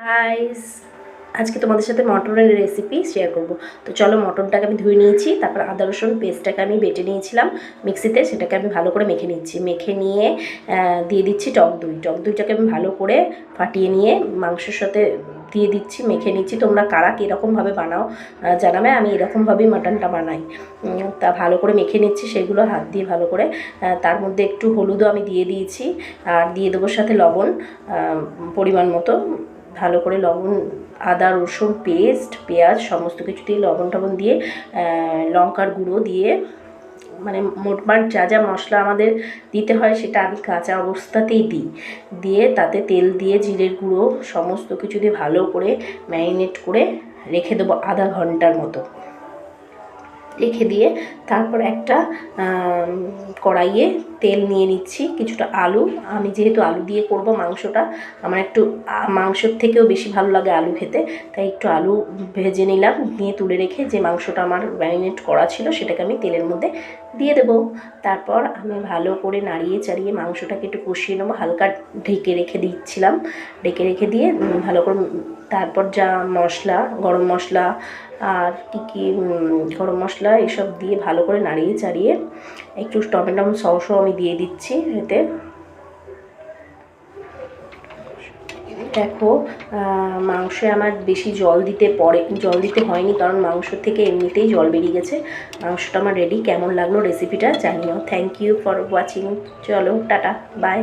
Guys, আজকে তোমাদের সাথে মটনের রেসিপি শেয়ার করব। তো চলো, মটনটাকে আমি ধুয়ে নিয়েছি, তারপর আদা রসুন পেস্টটাকে আমি বেটে নিয়েছিলাম মিক্সিতে, সেটাকে আমি ভালো করে মেখে নিচ্ছি। মেখে নিয়ে দিয়ে দিচ্ছি টক দই। টক দইটাকে আমি ভালো করে ফাটিয়ে নিয়ে মাংসের সাথে দিয়ে দিচ্ছি, মেখে নিচ্ছি। তোমরা কারা কীরকমভাবে বানাও জানাবে, আমি এরকমভাবেই মাটনটা বানাই। তা ভালো করে মেখে নিচ্ছি সেগুলো হাত দিয়ে ভালো করে। তার মধ্যে একটু হলুদও আমি দিয়ে দিয়েছি, আর দিয়ে দেবো সাথে লবণ পরিমাণ মতো। ভালো করে লবণ, আদা রসুন পেস্ট, পেঁয়াজ সমস্ত কিছু দিয়ে লবণ টবণ দিয়ে লঙ্কার গুঁড়ো দিয়ে, মানে মোটমাট যা যা মশলা আমাদের দিতে হয় সেটা আমি কাঁচা অবস্থাতেই দিই। দিয়ে তাতে তেল দিয়ে জিরের গুঁড়ো সমস্ত কিছু দিয়ে ভালো করে ম্যারিনেট করে রেখে দেবো আধা ঘন্টার মতো। রেখে দিয়ে তারপর একটা কড়াইয়ে তেল নিয়ে নিচ্ছি, কিছুটা আলু। আমি যেহেতু আলু দিয়ে করব মাংসটা, আমার একটু মাংসের থেকেও বেশি ভালো লাগে আলু খেতে, তাই একটু আলু ভেজে নিলাম। নিয়ে তুলে রেখে যে মাংসটা আমার ম্যারিনেট করা ছিল সেটাকে আমি তেলের মধ্যে দিয়ে দেবো। তারপর আমি ভালো করে নাড়িয়ে চাড়িয়ে মাংসটাকে একটু কষিয়ে নেবো। হালকা ঢেকে রেখে দিচ্ছিলাম, ঢেকে রেখে দিয়ে ভালো করে তারপর যা মশলা, গরম মশলা আর কী গরম মশলা এসব দিয়ে ভালো করে নাড়িয়ে চাড়িয়ে একটু টমেটো সসও আমি দিয়ে দিচ্ছি এতে। দেখো, মাংসে আমার বেশি জল দিতে হয়নি, কারণ মাংস থেকে এমনিতেই জল বেরিয়ে গেছে। মাংসটা আমার রেডি। কেমন লাগলো রেসিপিটা জানিও। Thank you for watching. চলো টাটা, বাই।